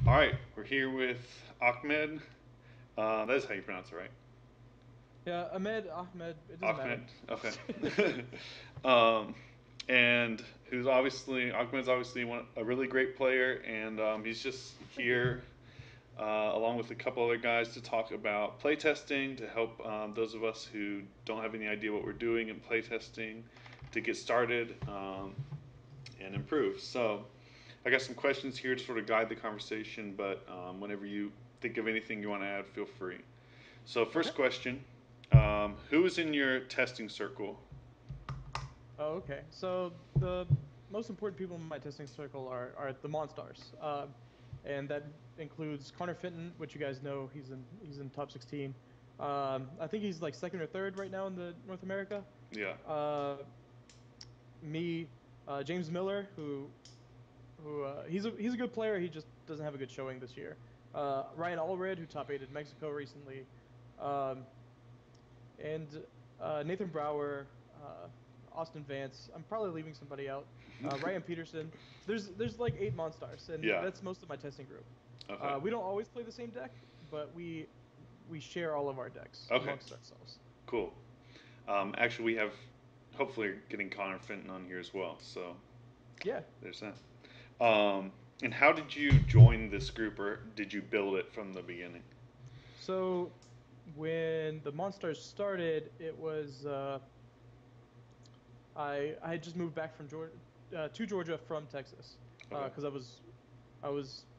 All right, we're here with Ahmed. That is how you pronounce it, right? Yeah, Ahmed, it doesn't matter. Ahmed. Okay. um, and who's obviously Ahmed's obviously a really great player, and he's just Thank you. here along with a couple other guys to talk about playtesting to help those of us who don't have any idea what we're doing in playtesting to get started and improve. So I got some questions here to sort of guide the conversation, but whenever you think of anything you want to add, feel free. So, Okay. first question, who is in your testing circle? Oh, okay. So the most important people in my testing circle are the Monstars, and that includes Connor Fenton, which you guys know he's in top 16. I think he's like second or third right now in the North America. Yeah. Uh, me, James Miller, who he's a good player. He just doesn't have a good showing this year. Ryan Allred, who top eighted Mexico recently, um, and Nathan Brower, Austin Vance. I'm probably leaving somebody out. Ryan Peterson. There's like 8 Monstars, and Yeah. that's most of my testing group. Okay. We don't always play the same deck, but we share all of our decks Okay. amongst ourselves. Cool. Actually, we have hopefully getting Connor Fenton on here as well. So Yeah. there's that. And how did you join this group, or did you build it from the beginning? So when the Monstars started, it was I had just moved back from Georgia to Georgia from Texas Okay. because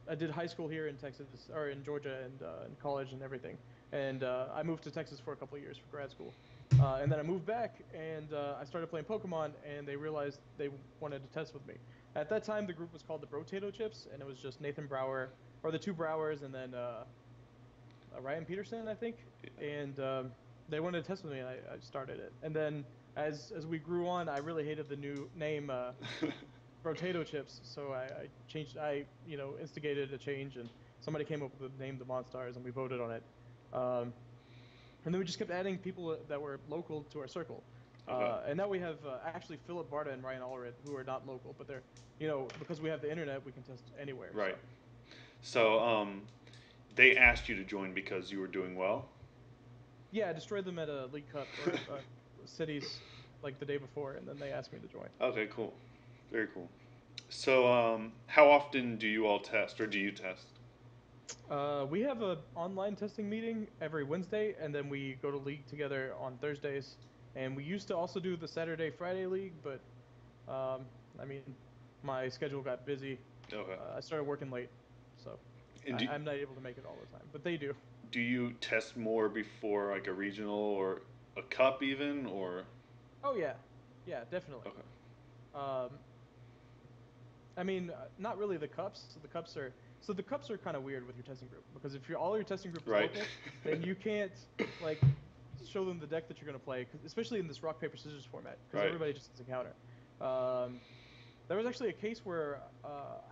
I did high school here in Texas or in Georgia and in college and everything, and I moved to Texas for a couple of years for grad school, and then I moved back and I started playing Pokemon and they realized they wanted to test with me. At that time, the group was called the Brotato Chips, and it was just Nathan Brower or the two Browers and then Ryan Peterson, I think, and they wanted to test with me, and I started it. And then as we grew on, I really hated the new name Potato Chips, so I changed. Instigated a change, and somebody came up with the name the Monstars, and we voted on it. Um, and then we just kept adding people that were local to our circle. Okay. And now we have actually Philip Barta and Ryan Allred, who are not local, but they're, because we have the internet, we can test anywhere. Right. So, So they asked you to join because you were doing well. yeah, I destroyed them at a League Cup or cities like the day before, and then they asked me to join. Okay. Cool. Very cool. So how often do you all test, or do you test? We have a online testing meeting every Wednesday, and then we go to league together on Thursdays. And we used to also do the Saturday Friday league, but I mean, my schedule got busy. Okay. I started working late, so And I'm not able to make it all the time. But they do. do you test more before like a regional or a cup even, or? Oh yeah, yeah, definitely. Okay. Um, I mean, not really the cups. So the cups are kind of weird with your testing group because if all your testing group is Right. local, then you can't like show them the deck that you're going to play, especially in this rock paper scissors format, because Right. everybody just has a counter. Um, there was actually a case where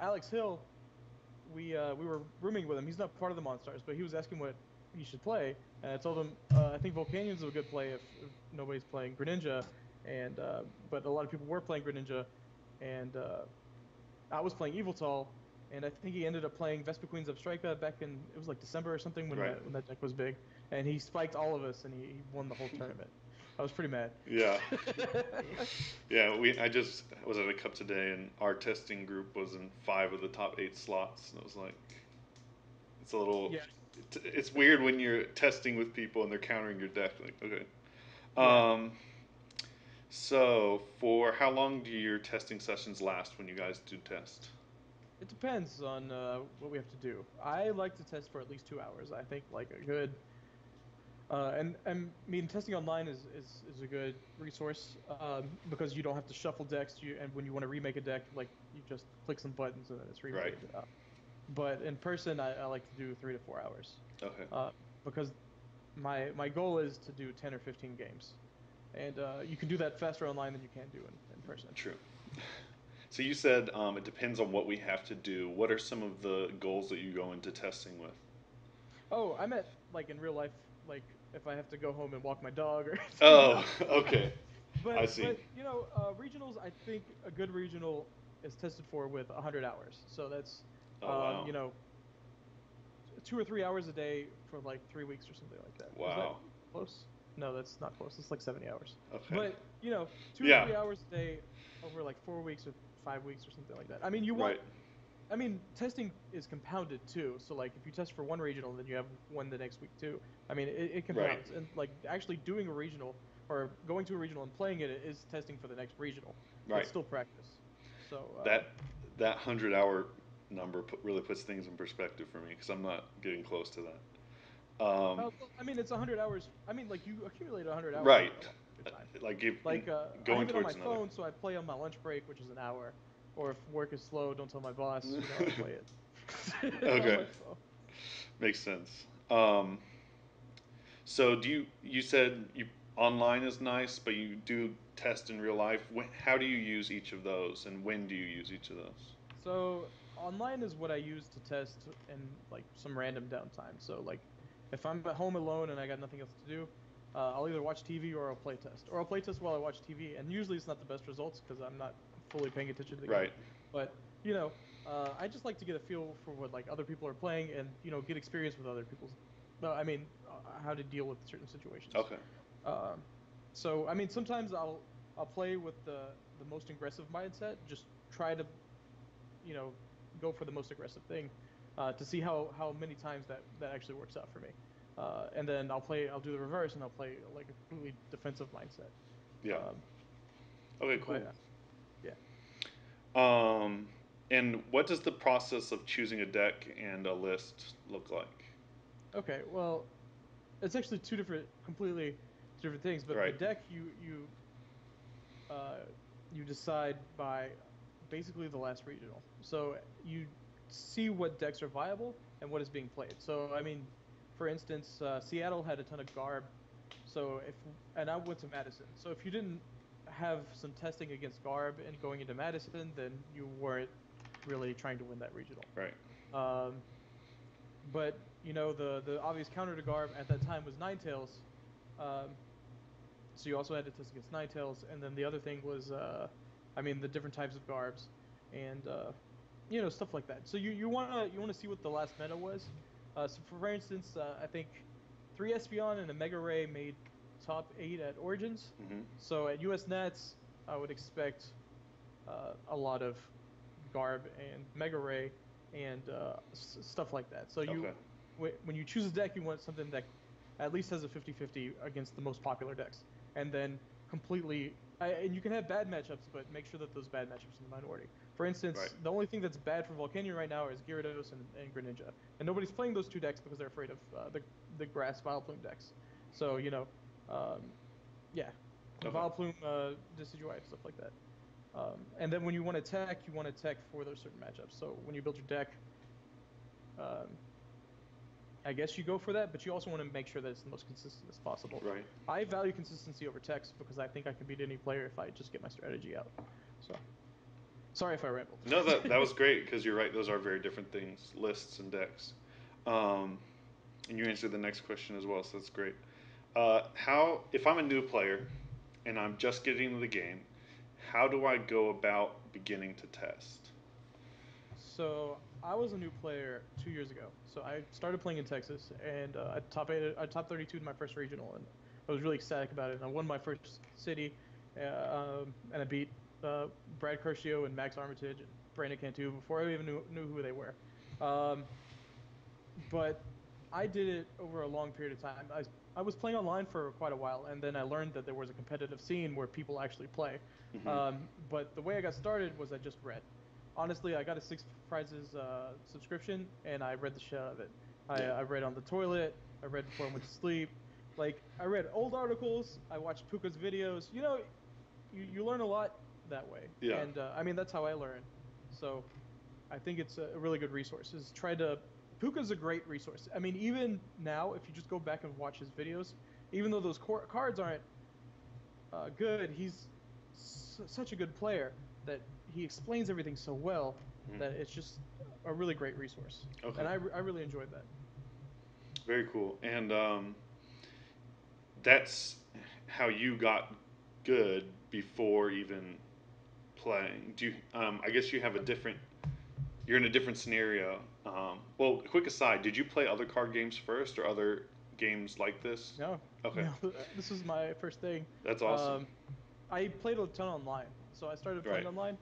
Alex Hill, we were rooming with him. He's not part of the Monstars, but he was asking what he should play, and I told him I think Volcanions is a good play if nobody's playing Greninja, and but a lot of people were playing Greninja, and I was playing Eviltal, and I think he ended up playing Vespa Queen's Obstrika back in it was like December or something when Right. that deck was big, and he spiked all of us and he won the whole tournament. I was pretty mad. Yeah. Yeah. I just was at a cup today, and our testing group was in 5 of the top 8 slots, and it was like it's a little. Yeah, It's weird when you're testing with people and they're countering your deck. Like, okay. yeah. Um, so, for how long do your testing sessions last when you guys do test? It depends on what we have to do. I like to test for at least 2 hours. I think like a good and I mean testing online is a good resource because you don't have to shuffle decks. And when you want to remake a deck, like you just click some buttons and then it's Right. remade. But in person, I like to do 3 to 4 hours Okay. uh, because my goal is to do 10 or 15 games, and you can do that faster online than you can do in person. True. So you said it depends on what we have to do. What are some of the goals that you go into testing with? Oh, I meant like in real life, like if I have to go home and walk my dog or Oh, okay. I see. But regionals, I think a good regional is tested for with 100 hours. So that's Oh, wow. you know 2 or 3 hours a day for like 3 weeks or something like that. Is that Wow. close? No, that's not close. It's like 70 hours. Okay. But two or Yeah. 3 hours a day over like 4 weeks or 5 weeks or something like that. I mean, you want. Right. I mean, testing is compounded too. So like, if you test for one regional, then you have one the next week too. I mean, it Right. compounds, and like actually doing a regional or going to a regional and playing it is testing for the next regional. So Right. it's still practice. So That 100-hour number really puts things in perspective for me because I'm not getting close to that. well, I mean, it's 100 hours. I mean, like you accumulate 100 hours Right. in a lot of your time. Like if Like I going have it on my towards another. phone, so I play on my lunch break, which is an hour. Or if work is slow, don't tell my boss. I play it on Okay. my phone. Makes sense. Um, so you said you online is nice, but you do test in real life. How do you use each of those, and when do you use each of those? So online is what I use to test in like some random downtime. So like if I'm at home alone and I got nothing else to do, I'll either watch TV or I'll play test. Or I'll play test while I watch TV. And usually it's not the best results because I'm not fully paying attention to the game. Right. But I just like to get a feel for what like other people are playing and get experience with other people's. I mean, how to deal with certain situations. Okay. Um, so I mean, sometimes I'll play with the most aggressive mindset. Just try to you know go for the most aggressive thing to see how many times that actually works out for me. And then I'll do the reverse and I'll play like a completely defensive mindset. Yeah. Um, Okay. but Cool. yeah. Um, and what does the process of choosing a deck and a list look like? Okay. Well, it's actually two completely different things. But the Right. deck uh, you decide by basically the last regional. So you see what decks are viable and what is being played. So I mean, for instance, Seattle had a ton of Garb. So if and I went to Madison. So if you didn't have some testing against Garb and going into Madison, then you weren't really trying to win that regional. Right. Um, but the obvious counter to Garb at that time was Ninetales. Um, so you also had to test against Ninetales, and then the other thing was, I mean, the different types of Garbs, and stuff like that. So you wanna see what the last meta was. So for instance, I think three Espeon and a Mega Ray made top 8 at Origins. Hmm. So at US Nats, I would expect a lot of Garb and Mega Ray and stuff like that. So Okay. when you choose a deck, you want something that at least has a 50-50 against the most popular decks, and then and you can have bad matchups, but make sure that those bad matchups are in the minority. For Right. instance, the only thing that's bad for Volcanion right now is Gyarados and Greninja, and nobody's playing those two decks because they're afraid of the Grass Vileplume decks. So um, yeah, Okay. Vileplume, Decidueye, stuff like that. And then when you want to tech for those certain matchups. So when you build your deck, um, I guess you go for that, but you also want to make sure that it's the most consistent as possible. Right. I value consistency over text because I think I can beat any player if I just get my strategy out. So, sorry if I rambled. No, that was great because you're right. Those are very different things, lists and decks. Um, and you answered the next question as well, so that's great. How if I'm a new player and I'm just getting into the game, how do I go about beginning to test? So I was a new player 2 years ago. So I started playing in Texas, and I top 32 in my first regional, and I was really ecstatic about it. And I won my first city, and I beat Brad Curcio and Max Armitage and Brandon Cantu before I even knew who they were. Um, but I did it over a long period of time. I was playing online for quite a while, and then I learned that there was a competitive scene where people actually play. Hmm. But the way I got started was I just read. Honestly, I got a Six Prizes subscription, and I read the shit out of it. Yeah. I read on the toilet. I read before I went to sleep. Like I read old articles. I watched Puka's videos. You learn a lot that way, Yeah. and I mean that's how I learn. So I think it's a really good resource. Is try to Puka's a great resource. I mean, even now, if you just go back and watch his videos, even though those cards aren't good, he's such a good player that he explains everything so well Mhm. that it's just a really great resource. Okay. And I really enjoyed that. Very cool. And that's how you got good before even playing. Do you? I guess you have a different you're in a different scenario. Well, quick aside, did you play other card games first or other games like this? No, Okay, no, this is my first thing. that's awesome. Um, I played a ton online, so I started playing Right. online.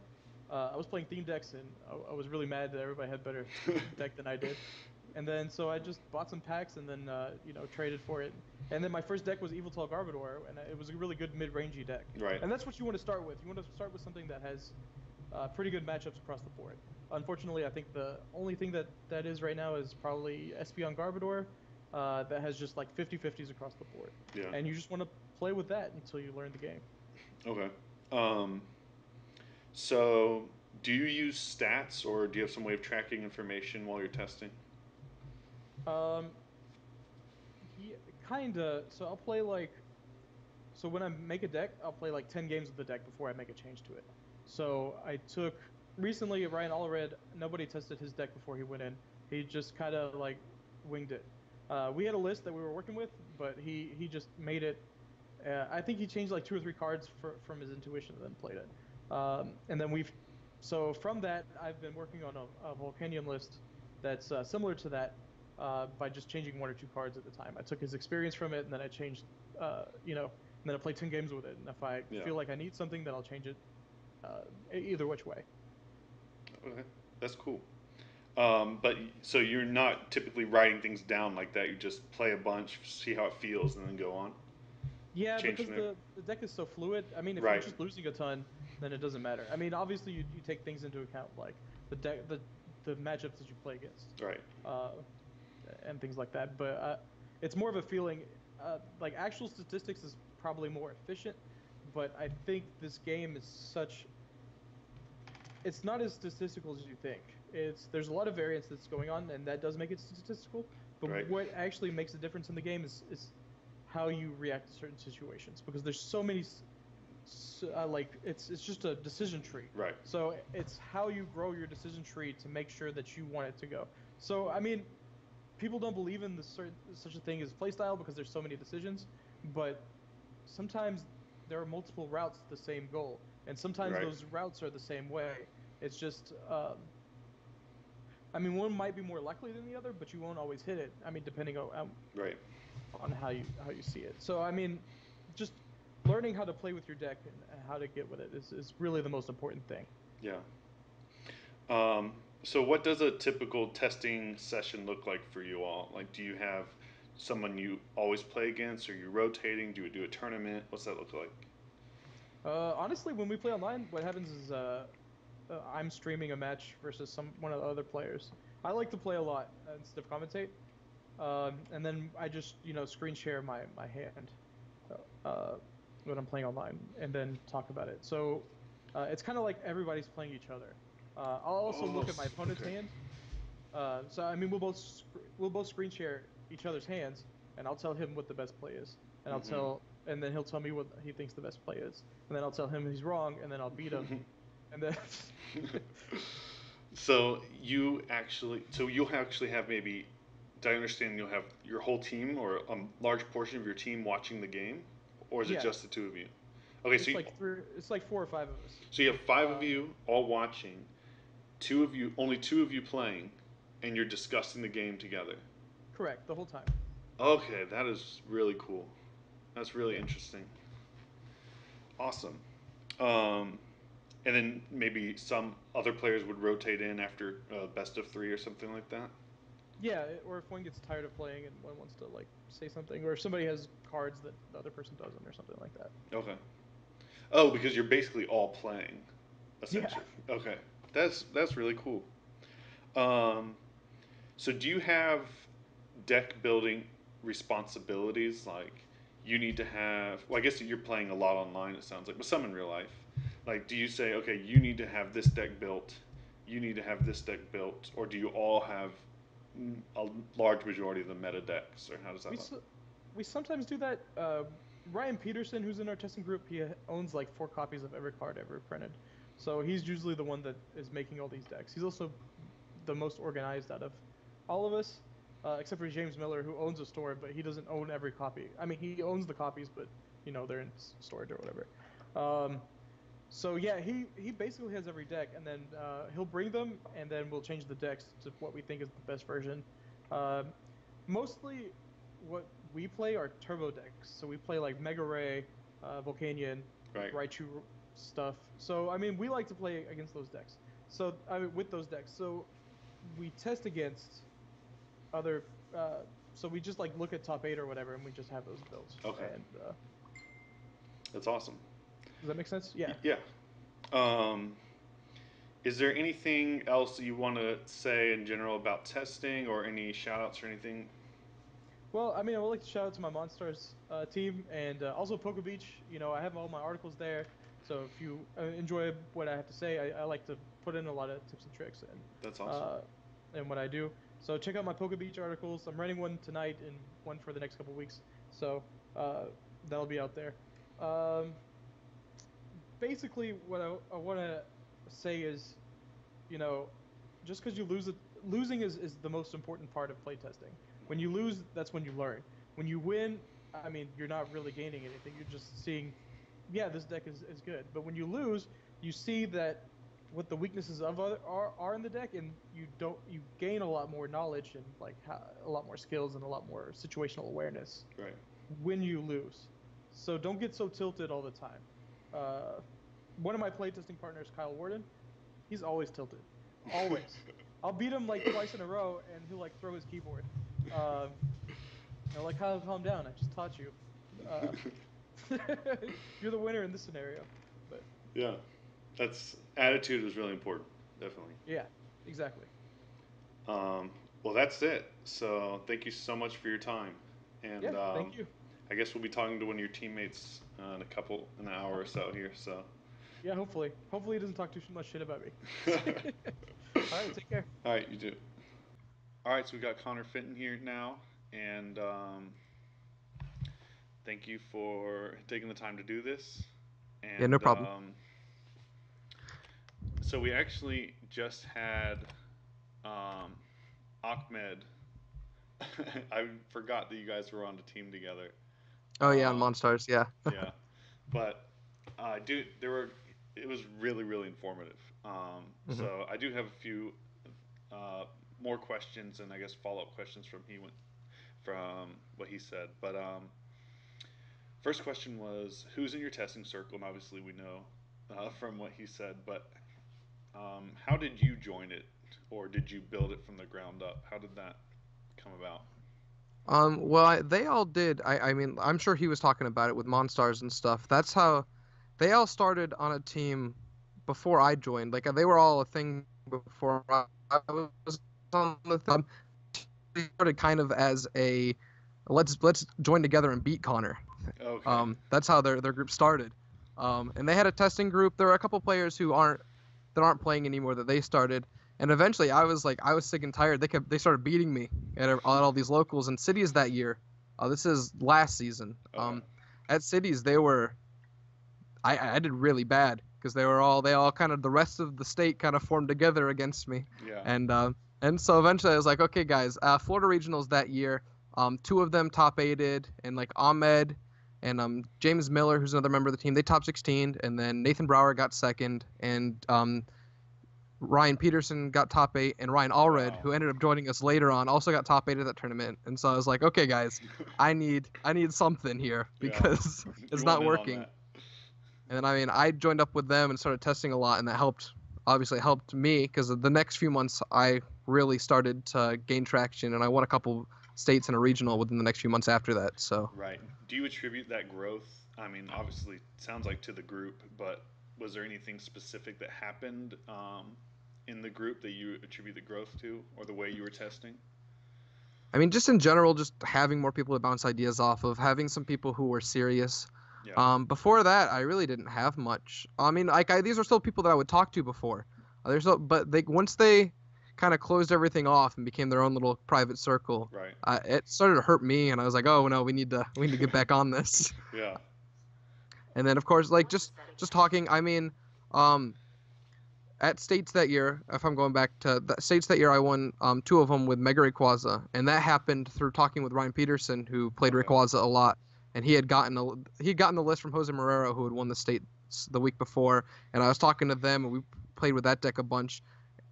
I was playing theme decks, and I was really mad that everybody had better deck than I did. And then so I just bought some packs, and then traded for it. And then my first deck was Evil Tall Garbodor, and it was a really good mid-rangey deck. Right. And that's what you want to start with. You want to start with something that has pretty good matchups across the board. Unfortunately, I think the only thing that is right now is probably Espeon Garbodor, that has just like 50-50s across the board. Yeah. And you just want to play with that until you learn the game. Okay. Um, so, do you use stats or do you have some way of tracking information while you're testing? Um, yeah, kinda. So I'll play like so when I make a deck, I'll play like 10 games of the deck before I make a change to it. So I took recently Ryan Allred, nobody tested his deck before he went in. He just kind of like winged it. We had a list that we were working with, but he just made it. I think he changed like two or three cards from his intuition and then played it. And then so from that, I've been working on a Volcanion list that's similar to that, by just changing one or two cards at the time. I took his experience from it, and then I changed, and then I play 10 games with it. And if I Yeah. feel like I need something, then I'll change it, either which way. Okay. That's cool. But so you're not typically writing things down like that. You just play a bunch, see how it feels, and then go on. Yeah, Change because from there. the deck is so fluid. I mean, if you're Right. just losing a ton, then it doesn't matter. I mean, obviously you take things into account like the matchups that you play against, Right. uh, and things like that. But it's more of a feeling. Like actual statistics is probably more efficient, but I think this game is such. It's not as statistical as you think. There's a lot of variance that's going on, and that does make it statistical. But Right. what actually makes a difference in the game is how you react to certain situations, because there's so many like it's just a decision tree. Right. So it's how you grow your decision tree to make sure that you want it to go. So I mean, people don't believe in such a thing as playstyle because there's so many decisions, but sometimes there are multiple routes to the same goal, and sometimes Right. those routes are the same way. It's just I mean, one might be more likely than the other, but you won't always hit it. I mean, depending Right. on how you see it. So I mean, just learning how to play with your deck and how to get with it is really the most important thing. Yeah. So what does a typical testing session look like for you all? Like, do you have someone you always play against? Are you rotating? Do you do a tournament? What's that look like? Honestly, when we play online, what happens is I'm streaming a match versus one of the other players. I like to play a lot instead of commentate, and then I just screen share my hand, uh, when I'm playing online, and then talk about it. So it's kind of like everybody's playing each other. I'll also Oh, look at my opponent's okay. hand. So I mean, we'll both screen share each other's hands, and I'll tell him what the best play is, and then he'll tell me what he thinks the best play is, and then I'll tell him he's wrong, and then I'll beat him, and then So you'll actually have maybe, do I understand you'll have your whole team or a large portion of your team watching the game? Or is it yeah, just the two of you? Okay, it's like four or five of us. so you have five of Uh, you all watching, two of you, only two of you playing, and you're discussing the game together. Correct, the whole time. Okay, that is really cool. That's really interesting. Awesome. Um, and then maybe some other players would rotate in after best of three or something like that. Yeah, or if one gets tired of playing and one wants to like say something, or if somebody has cards that the other person doesn't, or something like that. Okay. Oh, because you're basically all playing, Yeah. essentially. Okay, that's really cool. Um, so do you have deck building responsibilities? Like you need to have. Well, I guess you're playing a lot online. It sounds like, but some in real life. Like, do you say, okay, you need to have this deck built, you need to have this deck built, or do you all have a large majority of the meta decks, or how does that We look? we sometimes do that. Ryan Peterson, who's in our testing group, he owns like four copies of every card ever printed. So he's usually the one that is making all these decks. He's also the most organized out of all of us, except for James Miller, who owns a store, but he doesn't own every copy. I mean, he owns the copies, but they're in storage or whatever. Um, So yeah, he basically has every deck, and then he'll bring them, and then we'll change the decks to what we think is the best version. Um, Mostly, what we play are turbo decks. So we play like Mega Ray, Volcanion, Right. Raichu stuff. So I mean, we like to play against those decks. So I mean, with those decks, so we test against other. So we just like look at top eight or whatever, and we just have those builds. Okay. And That's awesome. does that make sense? Yeah. Yeah. Um, is there anything else you want to say in general about testing, or any shout outs or anything? Well, I mean, I would like to shout out to my Monstars team and also Poke Beach. You know, I have all my articles there. So if you enjoy what I have to say, I like to put in a lot of tips and tricks That's awesome. and what I do. So check out my Poke Beach articles. I'm writing one tonight and one for the next couple weeks. So that'll be out there. Um, Basically, what I want to say is, you know, just because you lose it, losing is the most important part of playtesting. When you lose, that's when you learn. When you win, I mean, you're not really gaining anything. You're just seeing, yeah, this deck is good. But when you lose, you see that what the weaknesses of other are in the deck, and you gain a lot more knowledge and like a lot more skills and a lot more situational awareness Right. when you lose. So don't get so tilted all the time. Uh, One of my playtesting partners, Kyle Warden, he's always tilted. Always. I'll beat him like twice in a row, and he'll like throw his keyboard. Um, I'm like, Kyle, calm down. I just taught you. Uh, you're the winner in this scenario. But Yeah. That's attitude is really important. Definitely. yeah, exactly. Well, that's it. So thank you so much for your time, Yeah, and thank you. I guess we'll be talking to one of your teammates in an hour or so here. So. Yeah, hopefully. Hopefully he doesn't talk too much shit about me. All right, take care. All right, you do. All right, so we got Connor Fenton here now, and thank you for taking the time to do this. Yeah, no And problem. so we actually just had Ahmed. I forgot that you guys were on the team together. Oh yeah, on Monstars, yeah. Yeah, but dude, it was really really informative. So I do have a few more questions and I guess follow up questions from what he said. But first question was, who's in your testing circle? And obviously we know from what he said. But how did you join it, or did you build it from the ground up? How did that come about? Well, they all did. I mean, I'm sure he was talking about it with Monstars and stuff. That's how they all started on a team before I joined. Like they were all a thing before I was on the team. They started kind of as a let's join together and beat Connor. Okay. That's how their group started. And they had a testing group. There were a couple players who aren't playing anymore that they started. And eventually, I was sick and tired. They started beating me at all these locals and cities that year. This is last season. Okay. At cities, I did really bad because they all kind of the rest of the state kind of formed together against me. Yeah. And so eventually I was like, okay, guys, Florida regionals that year. Two of them top 8'd, and like Ahmed and James Miller, who's another member of the team, they top 16, and then Nathan Brower got second, and Ryan Peterson got top 8, and Ryan Allred, Wow. who ended up joining us later on, also got top 8 at that tournament. And so I was like, okay, guys, I need something here because it's You not went in on working. that. And then, I mean, I joined up with them and started testing a lot, and that obviously helped me because the next few months I really started to gain traction, and I won a couple states and a regional within the next few months after that. So Right. Do you attribute that growth? I mean, obviously, it sounds like to the group, but was there anything specific that happened in the group that you attribute the growth to, or the way you were testing? I mean, just in general, just having more people to bounce ideas off of, having some people who were serious. Yeah. Before that, I really didn't have much. I mean, these are still people that I would talk to before. But once they kind of closed everything off and became their own little private circle, Right. it started to hurt me, and I was like, oh no, we need to get back on this. Yeah. And then of course, like just talking. I mean, at states that year, if I'm going back to the states that year, I won 2 of them with Mega Rayquaza, and that happened through talking with Ryan Peterson, who played Okay. Rayquaza a lot, and he had gotten the list from Jose Morero, who had won the state the week before, and I was talking to them, and we played with that deck a bunch.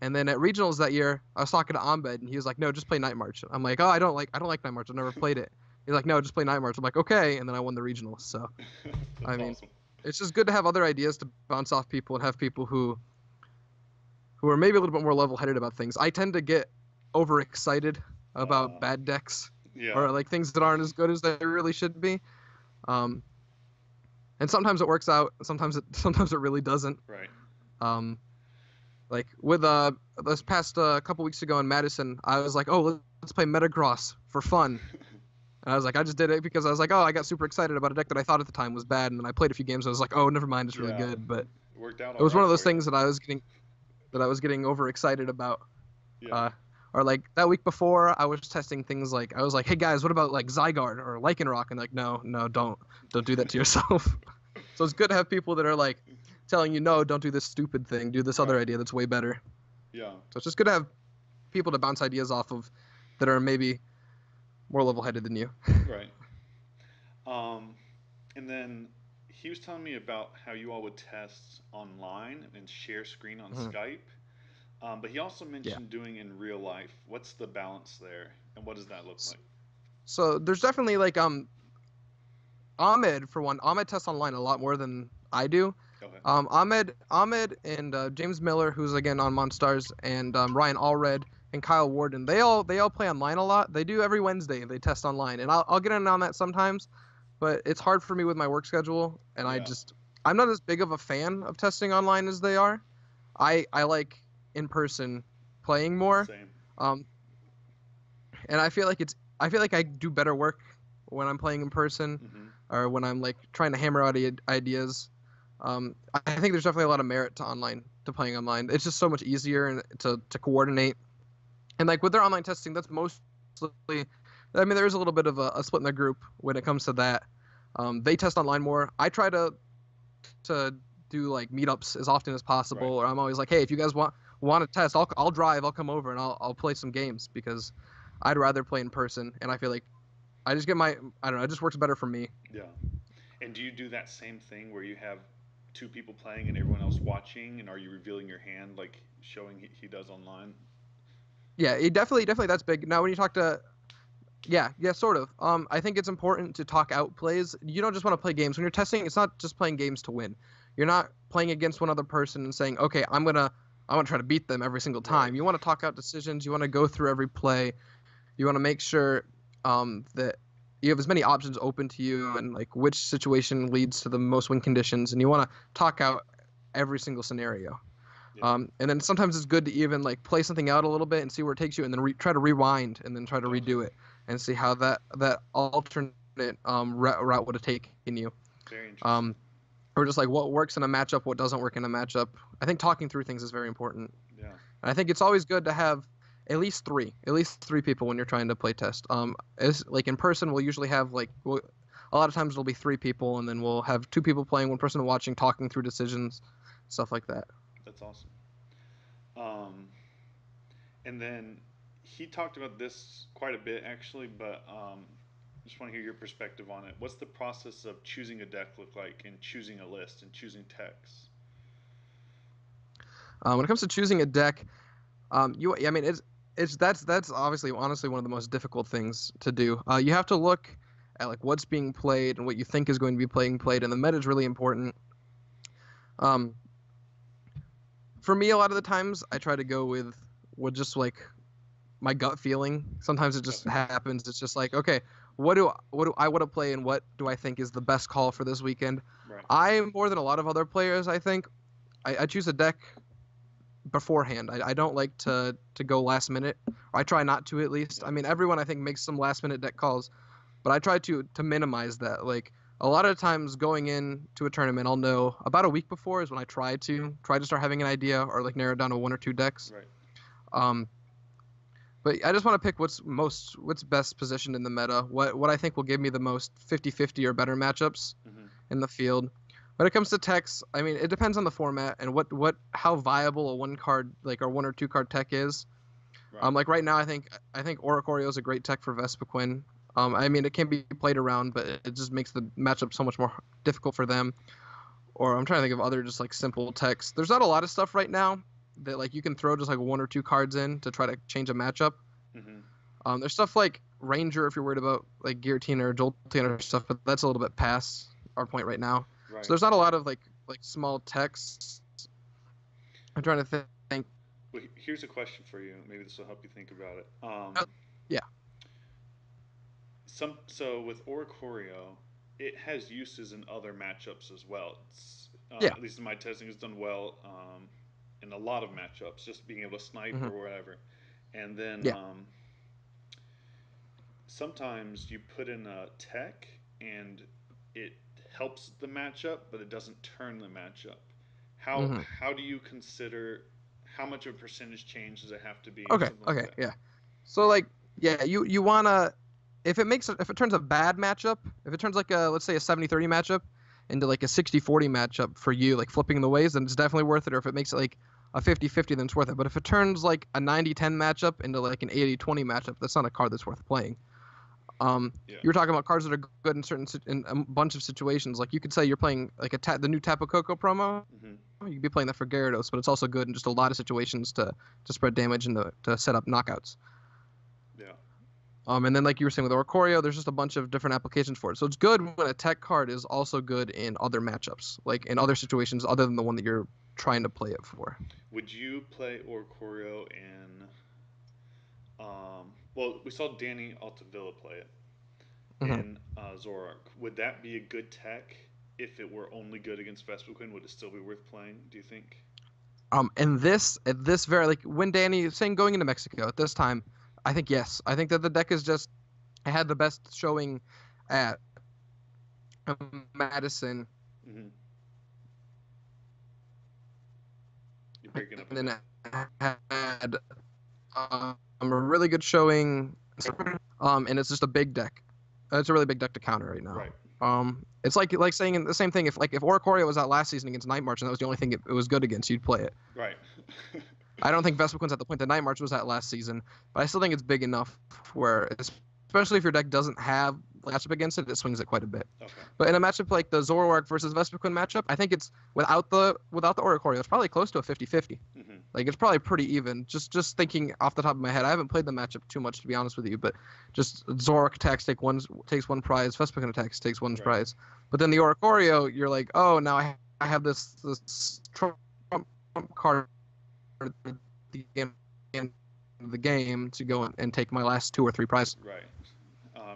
And then at regionals that year, I was talking to Ahmed, and he was like, "No, just play Night March." I'm like, "Oh, I don't like Night March. I've never played it." He's like, "No, just play Night March." I'm like, "Okay," and then I won the regionals. So, That's I mean, awesome. it's just good to have other ideas to bounce off people and have people who are maybe a little bit more level-headed about things. I tend to get overexcited about bad decks Yeah. or like things that aren't as good as they really should be. And sometimes it works out, sometimes it really doesn't. Right. Like with this past couple weeks ago in Madison, I was like, "Oh, let's play Metagross for fun." And I was like, I just did it because I was like, "Oh, I got super excited about a deck that I thought at the time was bad," and then I played a few games and I was like, "Oh, never mind, it's really Yeah. good." But It worked out. it was all one of right those for you. things that I was getting overexcited about. Yeah. Or like that week before, I was testing things like I was like, "Hey guys, what about like Zygarde or Lycanroc?" And like, no, don't do that to yourself. So it's good to have people that are like telling you, "No, don't do this stupid thing. Do this other Right. idea that's way better." Yeah. So it's just good to have people to bounce ideas off of that are maybe more level-headed than you. Right. And then he was telling me about how you all would test online and share screen on Mhm. Skype. But he also Yeah. mentioned doing in real life. What's the balance there, and what does that look like? So there's definitely like Ahmed for one. Ahmed tests online a lot more than I do. Okay. Ahmed and James Miller, who's again on Monstars, and Ryan Allred and Kyle Warden. They all play online a lot. They do every Wednesday. They test online, and I'll get in on that sometimes, but it's hard for me with my work schedule, and Yeah. I'm not as big of a fan of testing online as they are. I like in person playing more. Same. Um, and I feel like I do better work when I'm playing in person Mm-hmm. or when I'm like trying to hammer out ideas. I think there's definitely a lot of merit to playing online. It's just so much easier and to coordinate. And like with their online testing, that's mostly. I mean, there is a little bit of a split in the group when it comes to that. They test online more. I try to do like meetups as often as possible. Right. Or I'm always like, hey, if you guys want to test, I'll drive, I'll come over, and I'll play some games because I'd rather play in person. And I feel like I just get I don't know, it just works better for me. Yeah. And do you do that same thing where you have two people playing and everyone else watching, and are you revealing your hand like showing he does online? Yeah, it definitely that's big. Now when you talk to yeah, sort of. I think it's important to talk out plays. You don't just want to play games. When you're testing, it's not just playing games to win. You're not playing against one other person and saying, okay, I want to try to beat them every single time. Right. You want to talk out decisions. You want to go through every play. You want to make sure that you have as many options open to you and like which situation leads to the most win conditions. And you want to talk out every single scenario. Yeah. And then sometimes it's good to even like play something out a little bit and see where it takes you, and then try to rewind and then try to redo it and see how that alternate route would have taken you. Very interesting. Or just like what works in a matchup, what doesn't work in a matchup. I think talking through things is very important. Yeah. And I think it's always good to have at least three people when you're trying to play test. As like in person, we'll usually have like a lot of times it'll be three people, and then we'll have two people playing, one person watching, talking through decisions, stuff like that. That's awesome. And then he talked about this quite a bit actually, but just want to hear your perspective on it. What's the process of choosing a deck look like, and choosing a list, and choosing techs? When it comes to choosing a deck, I mean, that's obviously honestly one of the most difficult things to do. You have to look at like what's being played and what you think is going to be played, and the meta is really important. For me, a lot of the times I try to go with just like my gut feeling. Sometimes it just happens. It's just like, okay, what do I want to play, and what do I think is the best call for this weekend? Right. I, more than a lot of other players, I think I choose a deck beforehand. I don't like to go last minute. Or I try not to, at least. I mean, everyone I think makes some last minute deck calls, but I try to minimize that. Like a lot of times going into a tournament, I'll know about a week before is when I try to start having an idea or like narrow down to one or two decks. Right. But I just want to pick what's best positioned in the meta, what I think will give me the most 50-50 or better matchups Mm-hmm. in the field. When it comes to techs, I mean, it depends on the format and how viable a one card like or one or two card tech is. Right. Like right now, I think Oricorio is a great tech for Vespiquen. I mean, it can be played around, but it just makes the matchup so much more difficult for them. or I'm trying to think of other just like simple text. There's not a lot of stuff right now that like you can throw just like 1 or 2 cards in to try to change a matchup. There's stuff like Ranger if you're worried about like Guillotine or Jolteon or stuff, but that's a little bit past our point right now. Right. So there's not a lot of like small texts. I'm trying to think. Well, here's a question for you. Maybe this will help you think about it. Yeah. So with Oricorio, it has uses in other matchups as well. It's, Yeah. At least in my testing, it's done well in a lot of matchups, just being able to snipe or whatever. And then sometimes you put in a tech and it helps the matchup, but it doesn't turn the matchup. How do you consider how much of a percentage change does it have to be? Okay. Yeah. So like you wanna if it turns a bad matchup, if it turns like let's say a 70-30 matchup into like a 60-40 matchup for you, like flipping the ways, then it's definitely worth it. Or if it makes it like a 50-50, then it's worth it. But if it turns like a 90-10 matchup into like an 80-20 matchup, that's not a card that's worth playing. You were talking about cards that are good in a bunch of situations. Like you could say you're playing like the new Tapu Koko promo. You could be playing that for Gyarados, but it's also good in just a lot of situations to spread damage and to set up knockouts. Yeah. And then like you were saying with Oricorio, there's just a bunch of different applications for it. So it's good when a tech card is also good in other matchups, like in other situations other than the one that you're trying to play it for. Would you play Oricorio in well, we saw Danny Altavilla play it in Zoroark. Would that be a good tech if it were only good against Vespiquen? Would it still be worth playing, do you think? And at this very like when Danny saying going into Mexico at this time, I think yes. I think that the deck is just it had the best showing at Madison. You're breaking up. And then it had a really good showing, and it's just a big deck. It's a really big deck to counter right now. Right. It's like saying the same thing. If Oricorio was out last season against Night March and that was the only thing it was good against, you'd play it. Right. I don't think Vespiquen's at the point that Night March was at last season, but I still think it's big enough where, especially if your deck doesn't have matchup against it, it swings it quite a bit. Okay. But in a matchup like the Zoroark versus Vespiquen matchup, I think it's without the Oricorio, it's probably close to a 50-50. Like it's probably pretty even. Just thinking off the top of my head, I haven't played the matchup too much to be honest with you, but just Zoroark attacks takes one prize, Vespiquen attacks takes one prize. But then the Oricorio, you're like, oh, now I have this trump card at the end of the game to go and take my last 2 or 3 prizes. Right.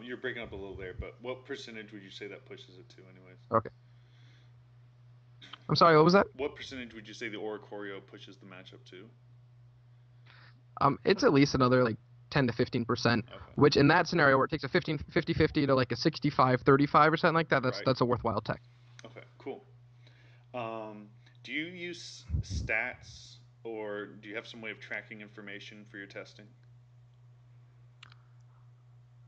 You're breaking up a little there, but what percentage would you say that pushes it to, anyways? Okay. I'm sorry, what was that? What percentage would you say the Oricorio pushes the matchup to? It's at least another like 10 to 15%, which in that scenario where it takes a 50-50 to like a 65-35 or something like that, that's a worthwhile tech. Okay, cool. Do you use stats or do you have some way of tracking information for your testing?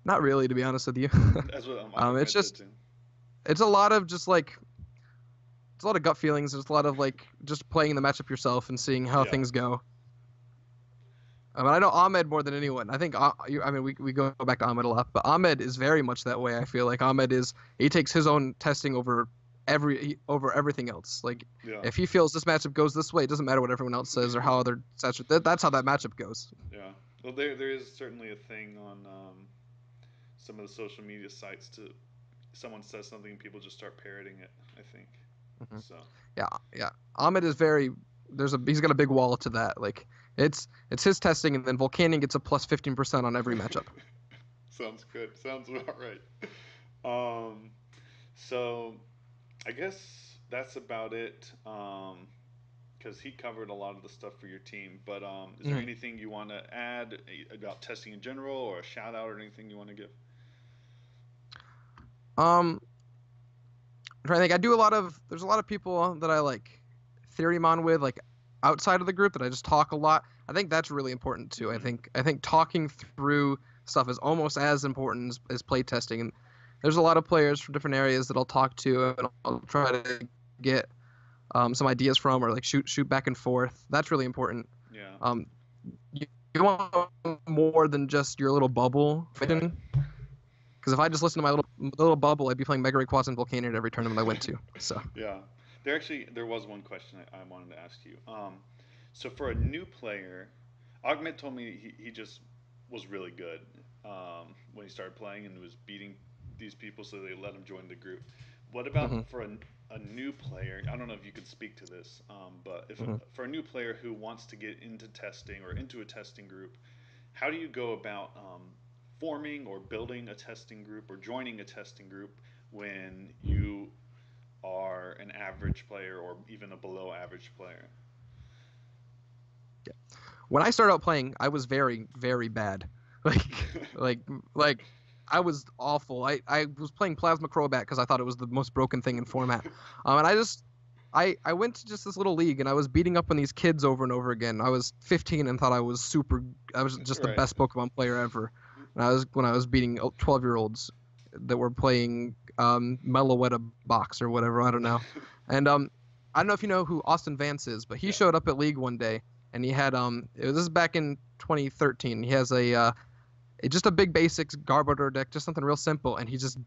Not really, to be honest with you. That's what I'm it's just it's a lot of just like it's a lot of gut feelings. There's a lot of like just playing the matchup yourself and seeing how things go. I know Ahmed more than anyone. I think we go back to Ahmed a lot, but Ahmed is very much that way. I feel like Ahmed he takes his own testing over everything else. Like if he feels this matchup goes this way, it doesn't matter what everyone else says or how other sets. That's how that matchup goes. Yeah. Well, there is certainly a thing on some of the social media sites to someone says something and people just start parroting it. I think. So. Yeah. Ahmed is very. He's got a big wall to that. Like it's his testing, and then Volcanion gets a plus 15% on every matchup. Sounds good. Sounds about right. So I guess that's about it. Because he covered a lot of the stuff for your team. But is there anything you want to add about testing in general, or a shout out, or anything you want to give? I'm trying to think. There's a lot of people that I like Theorymon with, like outside of the group, that I just talk a lot. I think that's really important too. I think talking through stuff is almost as important as play testing. And there's a lot of players from different areas that I'll talk to and I'll try to get some ideas from, or like shoot back and forth. That's really important. Yeah. You want more than just your little bubble. Right. Because if I just listened to my little bubble, I'd be playing Mega Rayquaza and Volcanion at every tournament I went to. So. Yeah. There was one question I wanted to ask you. So for a new player, Ahmed told me he just was really good when he started playing and was beating these people, so they let him join the group. What about Hmm. for a new player? I don't know if you could speak to this, but if Hmm. for a new player who wants to get into testing or into a testing group, how do you go about forming or building a testing group or joining a testing group when you are an average player or even a below average player? When I started out playing, I was very, very bad. Like, like, like, I was awful. I was playing Plasma Crobat because I thought it was the most broken thing in format. And I went to just this little league and I was beating up on these kids over and over again. I was 15 and thought I was just the Right. best Pokemon player ever. And when I was beating 12-year-olds that were playing Meloetta Box or whatever, I don't know. And I don't know if you know who Austin Vance is, but he Yeah. showed up at League one day and he had this is back in 2013. He has just a big basics Garbodor deck, just something real simple, and he just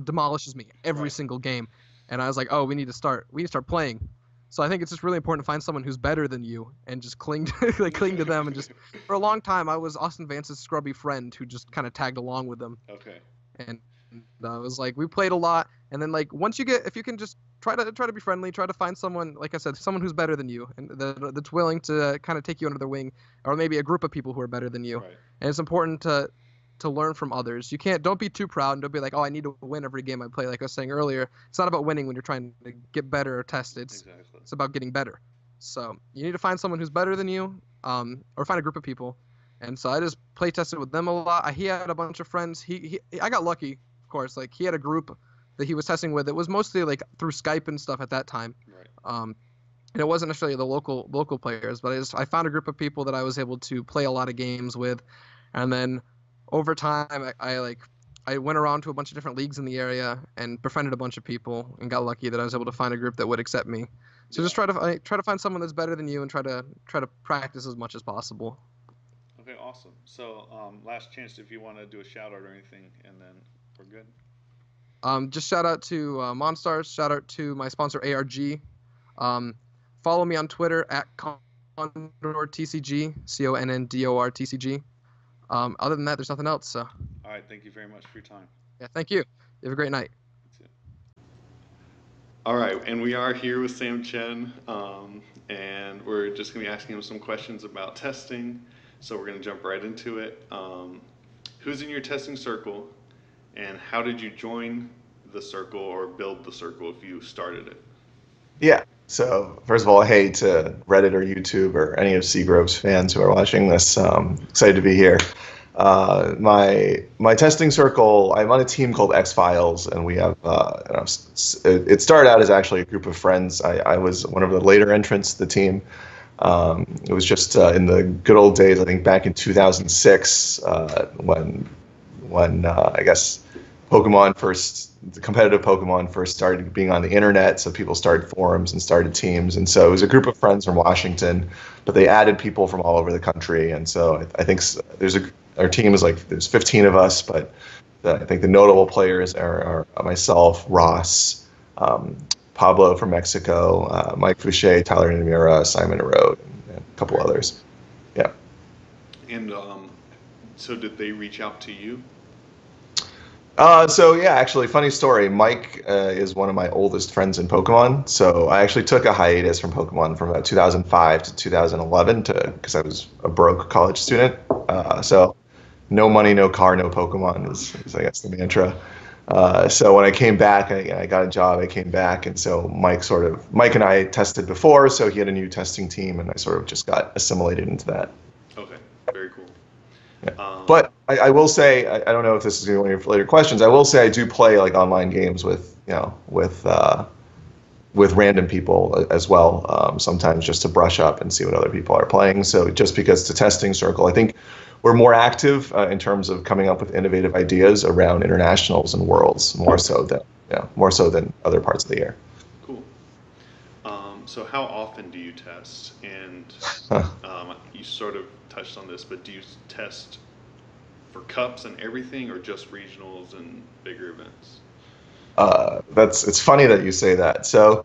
demolishes me every Right. single game. And I was like, oh, we need to start playing. So I think it's just really important to find someone who's better than you and just cling to, like, cling to them. And just for a long time, I was Austin Vance's scrubby friend who just kind of tagged along with them. Okay. And I was like, we played a lot. And then like once you get, if you can just try to be friendly, try to find someone, like I said, someone who's better than you and that's willing to kind of take you under their wing, or maybe a group of people who are better than you. Right. And it's important to learn from others. Don't be too proud and don't be like, oh, I need to win every game I play. Like I was saying earlier, it's not about winning when you're trying to get better or test. Exactly. It's about getting better. So you need to find someone who's better than you, or find a group of people. And so I just play tested with them a lot. He had a bunch of friends. I got lucky, of course. Like he had a group that he was testing with. It was mostly like through Skype and stuff at that time. Right. And it wasn't necessarily the local players, but I found a group of people that I was able to play a lot of games with, and then over time I went around to a bunch of different leagues in the area and befriended a bunch of people and got lucky that I was able to find a group that would accept me. So Yeah. just try to find someone that's better than you and try to practice as much as possible. Okay. Awesome. So, last chance if you want to do a shout out or anything, and then we're good. Just shout out to Monstars. Shout out to my sponsor ARG. Um, Follow me on Twitter at Condor TCG, Connor TCG. Other than that, there's nothing else. So All right. Thank you very much for your time. yeah, thank you. You have a great night. That's it. All right, and we are here with Sam Chen, and we're just going to be asking him some questions about testing. So we're going to jump right into it. Who's in your testing circle, and how did you join the circle or build the circle if you started it? Yeah. So first of all, hey to Reddit or YouTube or any of Seagrove's fans who are watching this. Excited to be here. My testing circle. I'm on a team called X Files, and we have. It started out as actually a group of friends. I was one of the later entrants to the team. It was just in the good old days. I think back in 2006 when I guess the competitive Pokemon first started being on the internet. So people started forums and started teams. And so it was a group of friends from Washington, but they added people from all over the country. And so I think our team is like, there's 15 of us, but I think the notable players are myself, Ross, Pablo from Mexico, Mike Fouché, Tyler Namura, Simon Erode, and a couple others. Yeah. And so did they reach out to you? So yeah, actually, funny story. Mike is one of my oldest friends in Pokemon. So I actually took a hiatus from Pokemon from about 2005 to 2011 because I was a broke college student. So no money, no car, no Pokemon is I guess the mantra. So when I came back, I got a job. I came back, and so Mike and I tested before, so he had a new testing team, and I sort of just got assimilated into that. Okay, very cool. Yeah. But I will say, I don't know if this is going to be one of your later questions. I will say I do play like online games with random people as well, sometimes just to brush up and see what other people are playing. So just because it's a testing circle, I think we're more active in terms of coming up with innovative ideas around internationals and worlds, more so than other parts of the year. Cool. So how often do you test? And you sort of touched on this, but do you test for cups and everything, or just regionals and bigger events? It's funny that you say that. So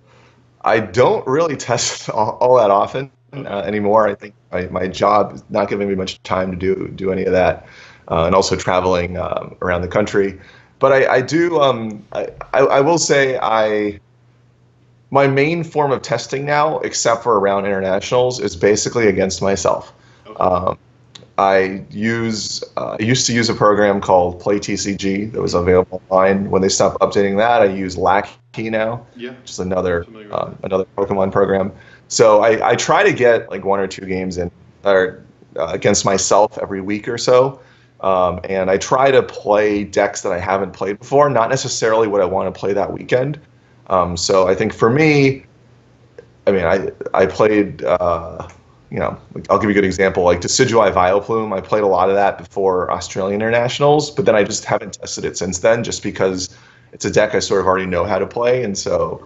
I don't really test all that often anymore. I think my job is not giving me much time to do any of that, and also traveling around the country. But I do. I will say my main form of testing now, except for around internationals, is basically against myself. Okay. I used to use a program called Play TCG that was available online. When they stopped updating that, I use Lackey now, Yeah. which is another Familiar with that. another Pokemon program. So I try to get like 1 or 2 games in or against myself every week or so, and I try to play decks that I haven't played before, not necessarily what I want to play that weekend. So I think for me, I mean, I played. Like, I'll give you a good example. Like Decidueye Vileplume, I played a lot of that before Australian internationals, but then I just haven't tested it since then, just because it's a deck I sort of already know how to play. And so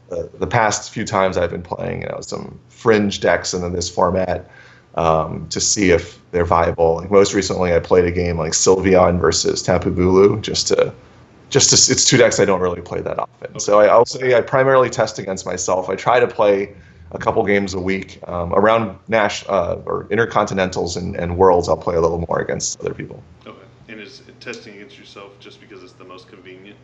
the past few times I've been playing, some fringe decks and then this format to see if they're viable. Like most recently, I played a game like Sylveon versus Tapu Bulu, just to it's 2 decks I don't really play that often. Okay. So I'll say I primarily test against myself. I try to play a couple games a week around or intercontinentals and worlds. I'll play a little more against other people. Okay, and is testing against yourself just because it's the most convenient?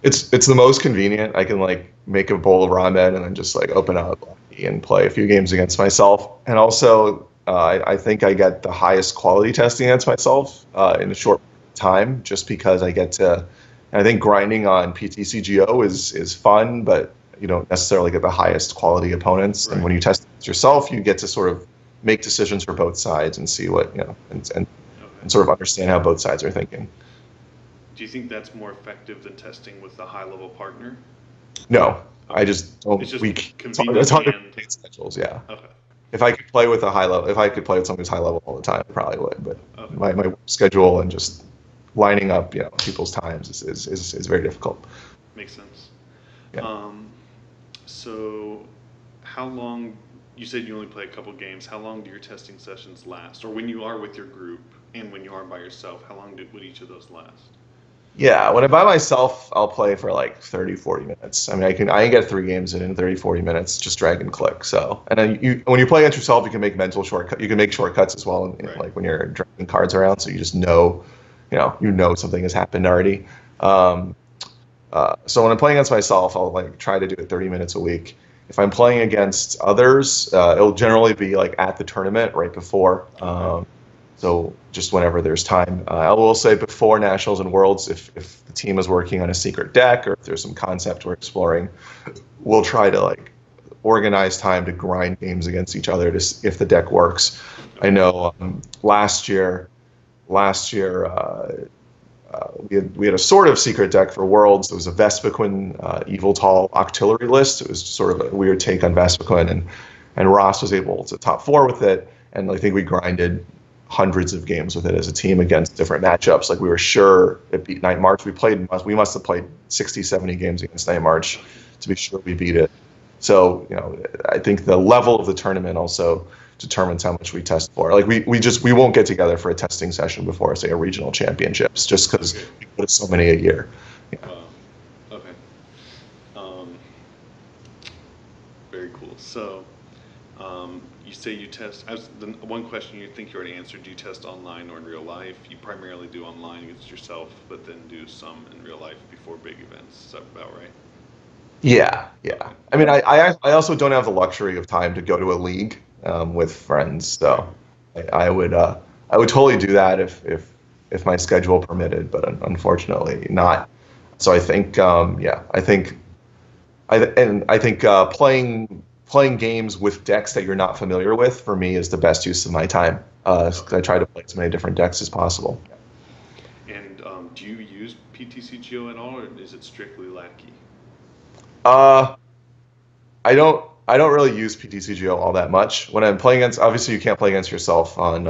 It's the most convenient. I can like make a bowl of ramen and then just like open up and play a few games against myself. And also, I think I get the highest quality testing against myself in a short time, just because I get to. I think grinding on PTCGO is fun, but you don't necessarily get the highest quality opponents. Right. And when you test it yourself, you get to sort of make decisions for both sides and see what, and sort of understand how both sides are thinking. Do you think that's more effective than testing with a high-level partner? No, okay. I just don't. It's just it's hard to make schedules, yeah. Okay. If I could play with a high level, if I could play with somebody who's high level all the time, I probably would. But okay. my schedule and just lining up, people's times is very difficult. Makes sense. Yeah. So how long, you said you only play a couple games, how long do your testing sessions last? Or when you are with your group and when you are by yourself, how long would each of those last? Yeah, when I'm by myself, I'll play for like 30, 40 minutes. I mean, I can get 3 games in 30, 40 minutes, just drag and click. So, and then when you play against yourself, you can make mental shortcuts. You can make shortcuts as well, right. Like when you're dragging cards around, so you just know, something has happened already. So when I'm playing against myself, I'll like try to do it 30 minutes a week. If I'm playing against others, it'll generally be like at the tournament right before. So just whenever there's time. I will say before Nationals and Worlds, if the team is working on a secret deck or if there's some concept we're exploring, we'll try to like organize time to grind games against each other to see if the deck works. I know last year. We had a sort of secret deck for Worlds. It was a Vespiquen Eviltal Octillery list. It was sort of a weird take on Vespiquen, and Ross was able to top 4 with it, and I think we grinded hundreds of games with it as a team against different matchups. Like we were sure it beat Night March. We must have played 60, 70 games against Night March to be sure we beat it. So, I think the level of the tournament also determines how much we test for. Like we won't get together for a testing session before, say, a regional championships, just because we put so many a year. Yeah. Okay. Very cool. So, you say you test. The one question you think you already answered: do you test online or in real life? You primarily do online against yourself, but then do some in real life before big events. Is that about right? Yeah. I mean, I also don't have the luxury of time to go to a league with friends, so I would totally do that if my schedule permitted, but unfortunately not. So I think playing games with decks that you're not familiar with, for me, is the best use of my time. I try to play as many different decks as possible. And do you use PTCGO at all, or is it strictly Lackey? I don't really use PTCGO all that much. When I'm playing against, obviously you can't play against yourself on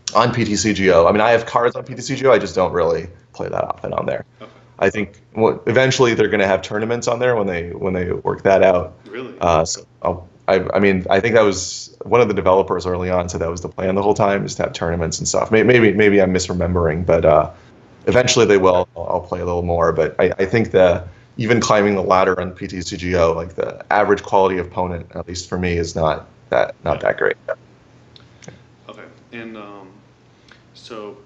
PTCGO. I mean, I have cards on PTCGO. I just don't really play that often on there. Okay. I think eventually they're going to have tournaments on there when they work that out. Really? So I think that was one of the developers early on said that was the plan the whole time, is to have tournaments and stuff. Maybe I'm misremembering, but Eventually they will. I'll play a little more, but I think that even climbing the ladder on PTCGO, like the average quality opponent, at least for me, is not that great. Okay, and so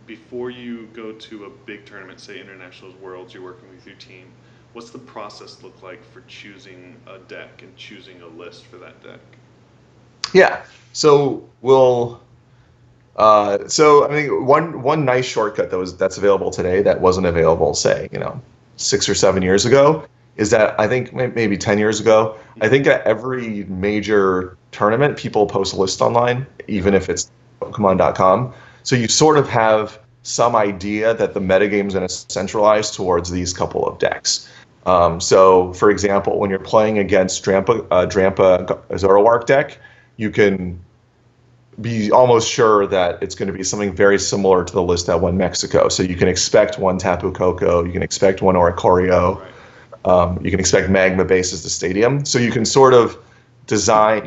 before you go to a big tournament, say Internationals, Worlds, you're working with your team. What's the process look like for choosing a deck and choosing a list for that deck? Yeah. So we'll. So I mean, one nice shortcut that's available today that wasn't available, say, 6 or 7 years ago, is that I think maybe 10 years ago, I think at every major tournament, people post a list online, even if it's Pokemon.com. So you sort of have some idea that the metagame is going to centralize towards these couple of decks. So, for example, when you're playing against Drampa Zoroark deck, you can be almost sure that it's going to be something very similar to the list that won Mexico. So you can expect one Tapu Koko, you can expect one Oricorio, you can expect Magma Bases the Stadium. So you can sort of design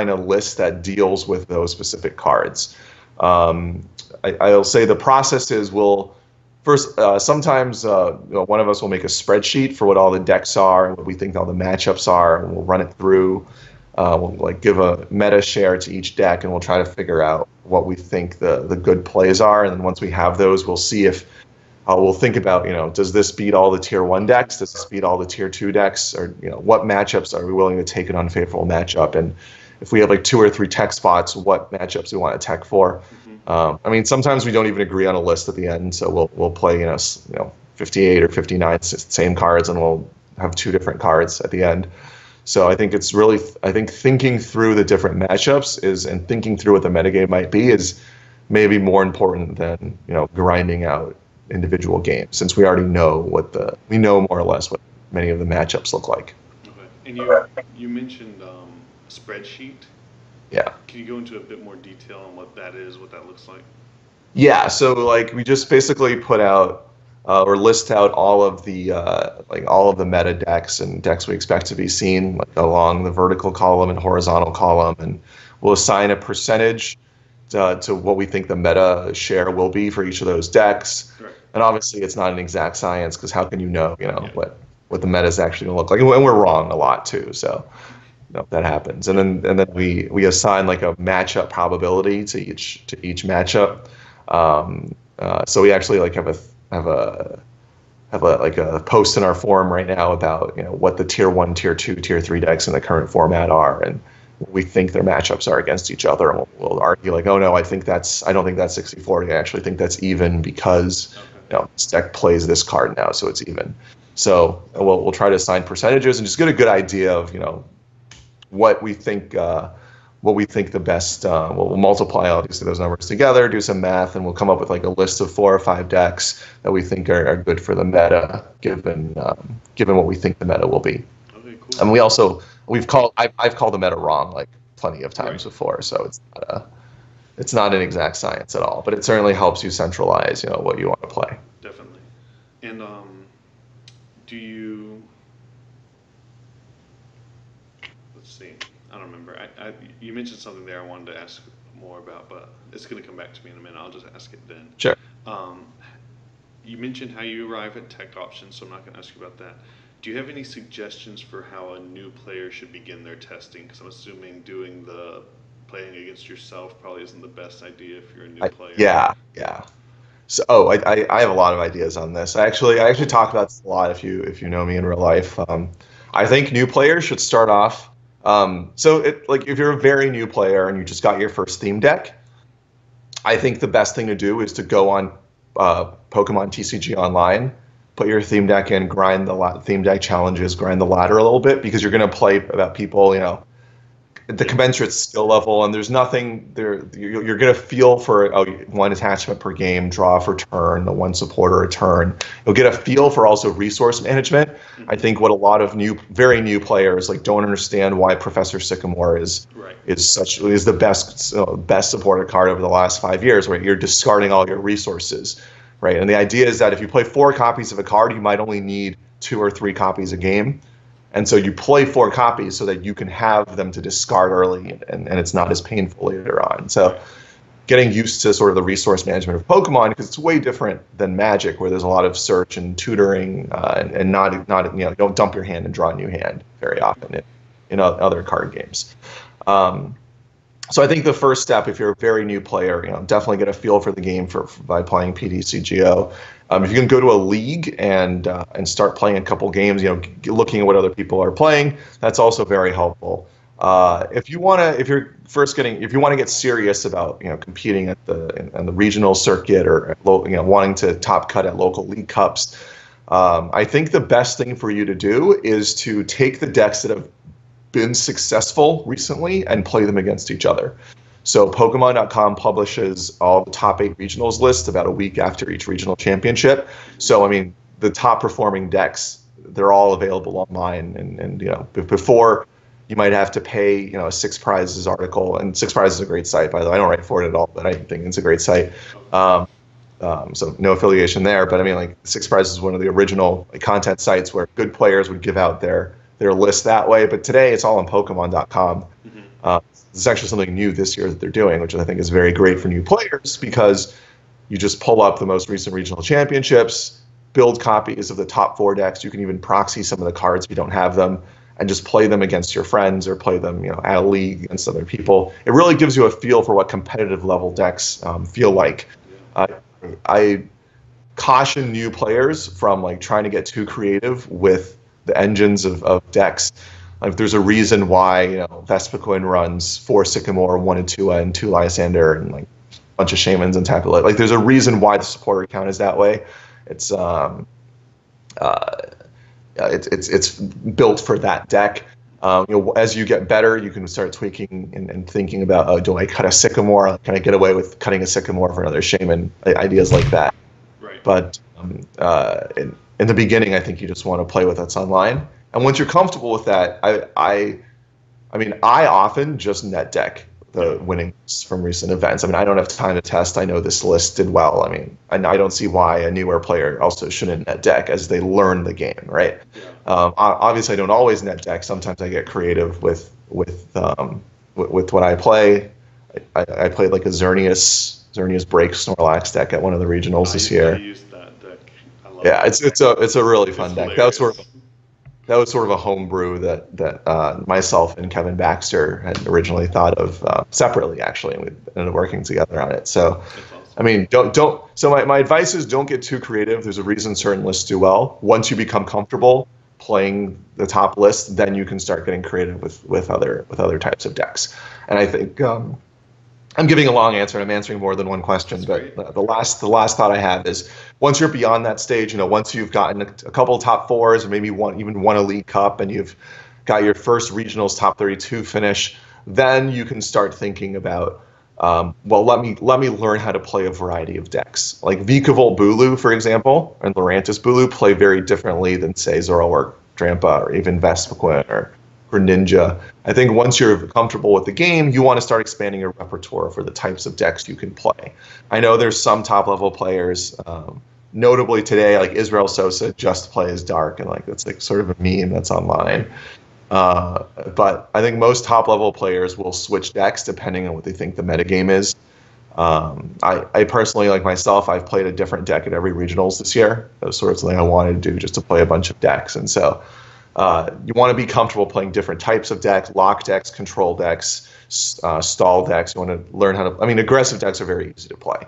a list that deals with those specific cards. I'll say the process is sometimes one of us will make a spreadsheet for what all the decks are and what we think all the matchups are, and we'll run it through. We'll give a meta share to each deck, and we'll try to figure out what we think the good plays are. And then once we have those, we'll see if we'll think about, does this beat all the tier 1 decks? Does this beat all the tier 2 decks? Or what matchups are we willing to take an unfavorable matchup? And if we have like 2 or 3 tech spots, what matchups we want to tech for? I mean, sometimes we don't even agree on a list at the end, so we'll play 58 or 59 same cards, and we'll have 2 different cards at the end. So I think it's really, thinking through the different matchups and thinking through what the metagame might be is maybe more important than, grinding out individual games, since we already know we know more or less what many of the matchups look like. Okay. And you mentioned a spreadsheet. Yeah. Can you go into a bit more detail on what that is, what that looks like? Yeah. So we just basically put out or list out all of the meta decks and decks we expect to be seen along the vertical column and horizontal column, and we'll assign a percentage to what we think the meta share will be for each of those decks. Right. And obviously, it's not an exact science, because how can you know what the meta is actually going to look like? And we're wrong a lot too, so that happens. And then we assign like a matchup probability to each matchup. So we actually have a post in our forum right now about what the tier 1, tier 2, tier 3 decks in the current format are, and we think their matchups are against each other, and we'll argue like, oh no, I don't think that's 60-40. I actually think that's even because this deck plays this card now, so it's even. So we'll try to assign percentages and just get a good idea of what we think the best. We'll multiply obviously those numbers together, do some math, and we'll come up with like a list of 4 or 5 decks that we think are good for the meta, given what we think the meta will be. Okay, cool. And I've called the meta wrong like plenty of times before, so it's not an exact science at all, but it certainly helps you centralize what you want to play. Definitely. And do you? Let's see. I don't remember. You mentioned something there I wanted to ask more about, but it's going to come back to me in a minute. I'll just ask it then. Sure. You mentioned how you arrive at tech options, so I'm not going to ask you about that. Do you have any suggestions for how a new player should begin their testing? Because I'm assuming playing against yourself probably isn't the best idea if you're a new player. Yeah. So, I have a lot of ideas on this. I actually talk about this a lot if you know me in real life. I think new players should start off. If you're a very new player and you just got your first theme deck, I think the best thing to do is to go on Pokemon TCG Online, put your theme deck in, grind the theme deck challenges, grind the ladder a little bit, because you're going to play about people, the commensurate skill level, and there's nothing there. You're going to feel for one attachment per game, draw for turn, the one supporter a turn. You'll get a feel for also resource management. Mm-hmm. I think what a lot of very new players don't understand why Professor Sycamore is the best supported card over the last 5 years, where you're discarding all your resources, right? And the idea is that if you play 4 copies of a card, you might only need 2 or 3 copies a game. And so you play 4 copies so that you can have them to discard early, and it's not as painful later on. So getting used to sort of the resource management of Pokemon, because it's way different than Magic, where there's a lot of search and tutoring, and not you don't dump your hand and draw a new hand very often in other card games. So I think the first step, if you're a very new player, definitely get a feel for the game by playing PTCGO. If you can go to a league and start playing a couple games, looking at what other people are playing, that's also very helpful. If you want to get serious about competing at the regional circuit, or wanting to top cut at local league cups, I think the best thing for you to do is to take the decks that have been successful recently and play them against each other. So Pokemon.com publishes all the top 8 regionals lists about a week after each regional championship. So I mean, the top performing decks, they're all available online, and before, you might have to pay a Six Prizes article, and Six Prizes is a great site, by the way. I don't write for it at all, but I think it's a great site. So no affiliation there, but I mean, like, Six Prizes is one of the original content sites where good players would give out their list that way. But today it's all on Pokemon.com. It's actually something new this year that they're doing, which I think is very great for new players, because you just pull up the most recent regional championships, build copies of the top 4 decks. You can even proxy some of the cards if you don't have them, and just play them against your friends, or play them at a league against other people. It really gives you a feel for what competitive level decks feel like. I caution new players from trying to get too creative with the engines of decks. There's a reason why Vespiquen runs 4 Sycamore, 1 Atua, and 2 Lysander, and a bunch of Shamans and Tapu Lele. There's a reason why the supporter count is that way. It's built for that deck. As you get better, you can start tweaking and thinking about, do I cut a Sycamore? Can I get away with cutting a Sycamore for another Shaman? Ideas like that. Right. But in the beginning, I think you just want to play with what's online. And once you're comfortable with that, I often just net deck the winnings from recent events. I don't have time to test. I know this list did well. And I don't see why a newer player also shouldn't net deck as they learn the game, right? Obviously, I don't always net deck. Sometimes I get creative with what I play. I played a Xerneas Break Snorlax deck at one of the regionals this year. I used that deck. I love it's a really fun deck. Hilarious. That was sort of a homebrew that myself and Kevin Baxter had originally thought of separately, actually, and we ended up working together on it. So, awesome. Don't. So my advice is, don't get too creative. There's a reason certain lists do well. Once you become comfortable playing the top list, then you can start getting creative with other types of decks. And I think I'm giving a long answer, and I'm answering more than one question. That's but the last thought I have is, once you're beyond that stage, once you've gotten a couple top 4s, or maybe even won a League Cup, and you've got your first regionals top 32 finish, then you can start thinking about, let me learn how to play a variety of decks. Like Vikavolt Bulu, for example, and Lurantis Bulu play very differently than, say, Zoroark Drampa, or even Vespiquen, or Greninja. I think once you're comfortable with the game, you want to start expanding your repertoire for the types of decks you can play. I know there's some top-level players, notably today, like Israel Sosa, just plays Dark, and that's sort of a meme that's online. But I think most top-level players will switch decks depending on what they think the metagame is. I personally, like myself, I've played a different deck at every regionals this year. That was sort of something I wanted to do, just to play a bunch of decks. And so you want to be comfortable playing different types of decks: lock decks, control decks, stall decks. You want to learn how to. Aggressive decks are very easy to play.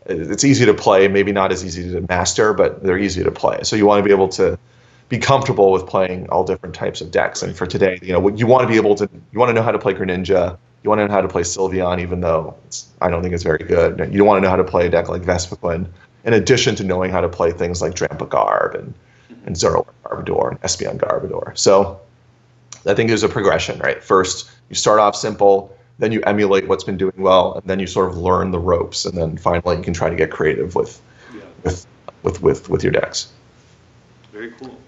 It's easy to play, maybe not as easy to master, but they're easy to play. So you want to be able to be comfortable with playing all different types of decks. And for today, you want to know how to play Greninja. You want to know how to play Sylveon, even though I don't think it's very good. You want to know how to play a deck like Vespiquen, in addition to knowing how to play things like Drampa Garb and Zoroark Garbodor and Espeon Garbodor. So I think there's a progression, right? First, you start off simple, then you emulate what's been doing well, and then you sort of learn the ropes, and then finally you can try to get creative with your decks. Very cool.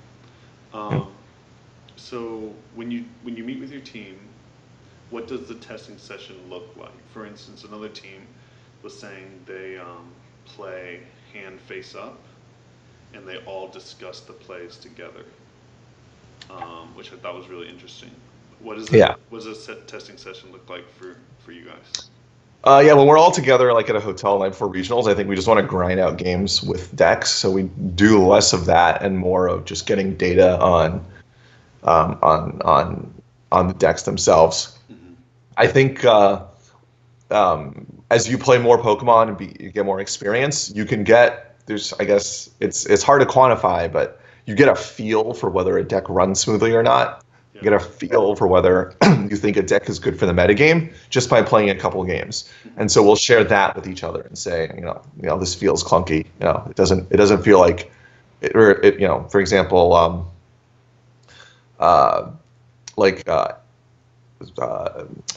So when you meet with your team, what does the testing session look like? For instance, another team was saying they play hand face up, and they all discuss the plays together, which I thought was really interesting. What does a testing session look like for you guys? Yeah, when we're all together, like at a hotel night before regionals, I think we just want to grind out games with decks. So we do less of that and more of just getting data um, on on on the decks themselves. I think as you play more Pokemon and you get more experience, you can get I guess it's hard to quantify, but you get a feel for whether a deck runs smoothly or not. You get a feel for whether you think a deck is good for the metagame just by playing a couple games. And so we'll share that with each other and say, this feels clunky. It doesn't feel like for example, like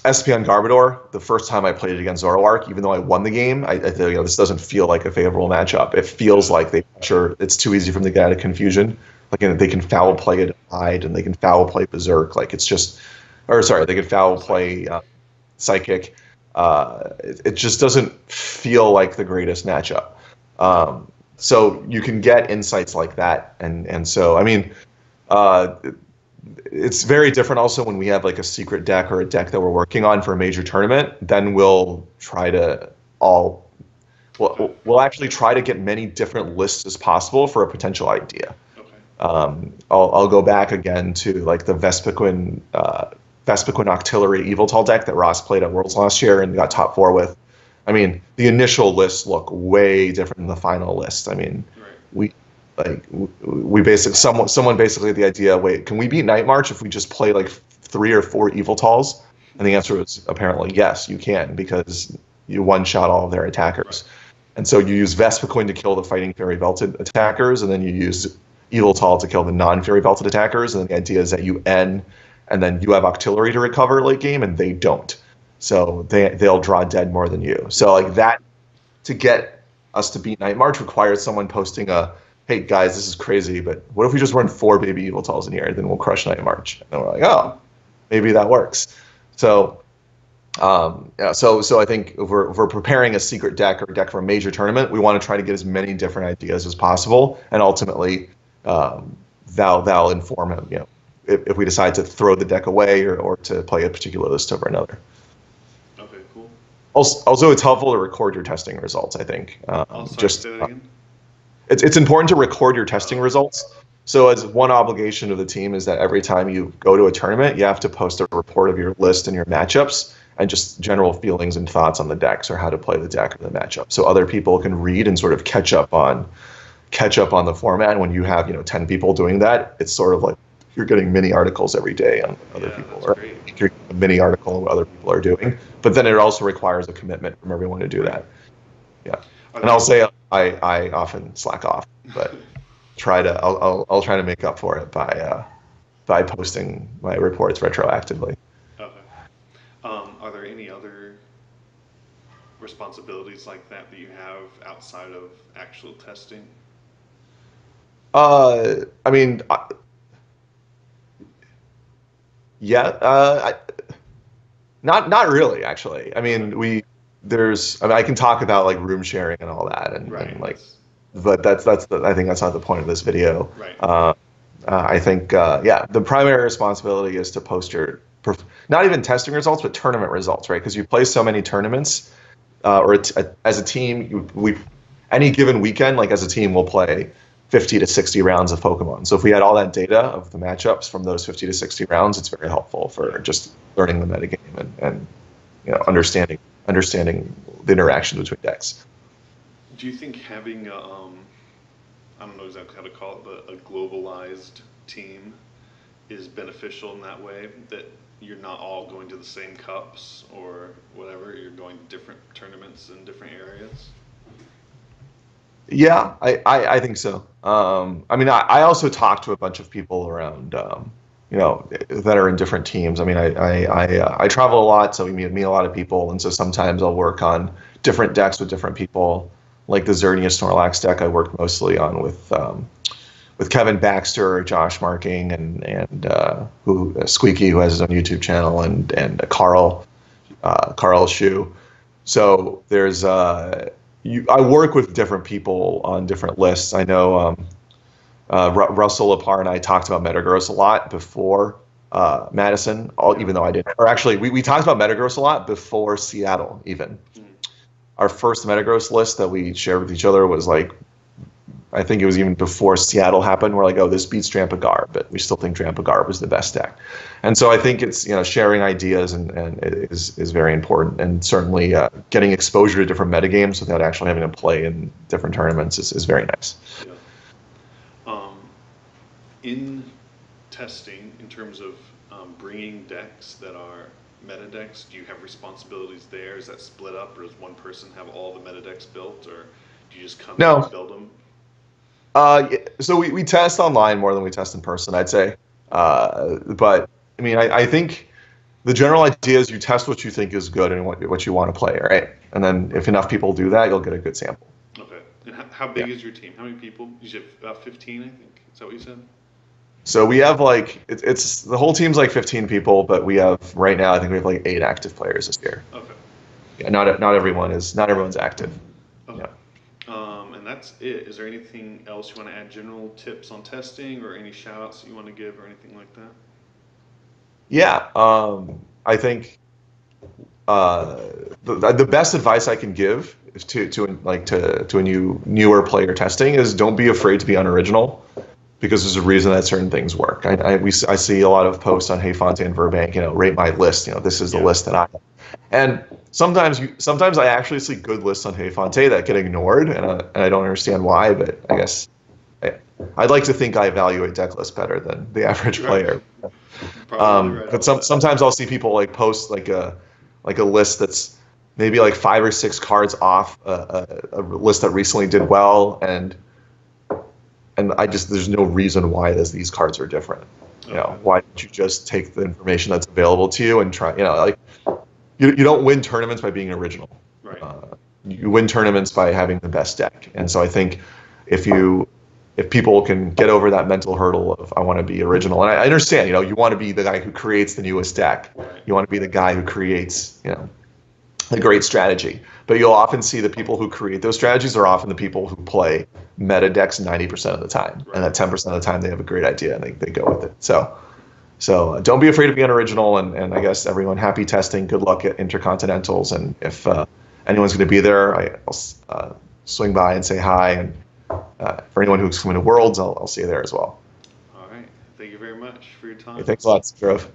Espeon Garbodor, the first time I played it against Zoroark, even though I won the game, I think this doesn't feel like a favorable matchup. It feels like it's too easy for them to get out of confusion. Like they can foul play a Hide and they can foul play Berserk. Like they can foul play Psychic. It just doesn't feel like the greatest matchup. So you can get insights like that, and so I mean. It's very different also when we have like a secret deck or a deck that we're working on for a major tournament. Then we'll actually try to get many different lists as possible for a potential idea. Okay. I'll go back again to like the Vespiquen Octillery Eviltal deck that Ross played at Worlds last year and got top 4 with. I mean, the initial lists look way different than the final list. I mean, right. We basically someone basically had the idea, wait, can we beat Night March if we just play like 3 or 4 Eviltals? And the answer was apparently yes, you can, because you one-shot all of their attackers. And so you use Vespiquen to kill the Fighting Fairy Belted attackers, and then you use Eviltal to kill the non-Fairy Belted attackers, and then the idea is that you end, and then you have Octillery to recover late game, and they don't. So they'll draw dead more than you. So like that, to get us to beat Night March requires someone posting hey guys, this is crazy, but what if we just run 4 baby Eviltals in here, then we'll crush Night March? And we're like, oh, maybe that works. So, so I think if we're preparing a secret deck or a deck for a major tournament, we want to try to get as many different ideas as possible, and ultimately, that'll inform him. If we decide to throw the deck away or to play a particular list over another. Okay, cool. Also, it's helpful to record your testing results, I think. Just say that again? It's important to record your testing results. So as one obligation of the team is that every time you go to a tournament, you have to post a report of your list and your matchups and just general feelings and thoughts on the decks or how to play the deck or the matchup. So other people can read and sort of catch up on the format. And when you have 10 people doing that, it's sort of like you're getting mini articles every day on other people, or you're getting a mini article on what other people are doing. But then it also requires a commitment from everyone to do that. Yeah. And I'll say I often slack off, but I'll try to make up for it by posting my reports retroactively. Okay. Are there any other responsibilities like that you have outside of actual testing? I mean, not really actually. I mean, I can talk about like room sharing and all that, and like, but I think that's not the point of this video. Right. I think the primary responsibility is to post your not even testing results, but tournament results, right? Because you play so many tournaments, as a team, any given weekend, like as a team, we'll play 50 to 60 rounds of Pokemon. So if we had all that data of the matchups from those 50 to 60 rounds, it's very helpful for just learning the metagame and understanding the interaction between decks. Do you think having I don't know exactly how to call it, but a globalized team is beneficial in that way, that you're not all going to the same cups or whatever, you're going to different tournaments in different areas? Yeah, I think so. I mean, I also talk to a bunch of people around, that are in different teams. I mean, I travel a lot, so we meet a lot of people, and so sometimes I'll work on different decks with different people. Like the Xerneas Snorlax deck, I worked mostly on with Kevin Baxter, Josh Marking, and Squeaky, who has his own YouTube channel, and Carl Shu. So there's I work with different people on different lists. I know Russell Lepar and I talked about Metagross a lot before Madison, even though I didn't. Or actually, we talked about Metagross a lot before Seattle even. Our first Metagross list that we shared with each other was like, I think it was even before Seattle happened. We're like, oh, this beats Drampagar, but we still think Drampagar was the best deck. And so I think it's, sharing ideas and is very important. And certainly getting exposure to different metagames without actually having to play in different tournaments is very nice. Yeah. In testing, in terms of bringing decks that are meta decks, do you have responsibilities there? Is that split up, or does one person have all the meta decks built, or do you just come in and build them? So we test online more than we test in person, I'd say. But I mean, I think the general idea is you test what you think is good and what you want to play, right? And then if enough people do that, you'll get a good sample. Okay. And how big is your team? How many people? You said about 15, I think. Is that what you said? So we have like it's the whole team's like 15 people, but we have right now I think we have like 8 active players this year. Okay. Yeah, not everyone's active. Okay. Yeah. And that's it. Is there anything else you want to add? General tips on testing, or any shout outs that you want to give, or anything like that? Yeah, I think the best advice I can give is to a newer player testing is don't be afraid to be unoriginal, because there's a reason that certain things work. I see a lot of posts on Hey Fontaine Verbank, rate my list. This is the list that I have. And sometimes I actually see good lists on Hey Fontaine that get ignored, and I don't understand why. But I guess I'd like to think I evaluate deck lists better than the average player. But sometimes I'll see people like post like a list that's maybe like 5 or 6 cards off a list that recently did well, and there's no reason why these cards are different. Why don't you just take the information that's available to you and try? You don't win tournaments by being original. Right. You win tournaments by having the best deck. And so I think if people can get over that mental hurdle of I want to be original, and I understand, you want to be the guy who creates the newest deck. Right. You want to be the guy who creates, a great strategy. But you'll often see the people who create those strategies are often the people who play meta decks 90% of the time. Right. And that 10% of the time they have a great idea and they go with it. So don't be afraid to be unoriginal, and I guess everyone, happy testing. Good luck at Intercontinentals, and if anyone's going to be there, I'll swing by and say hi, and for anyone who's coming to Worlds, I'll see you there as well. All right. Thank you very much for your time. Hey, thanks a lot, Drove.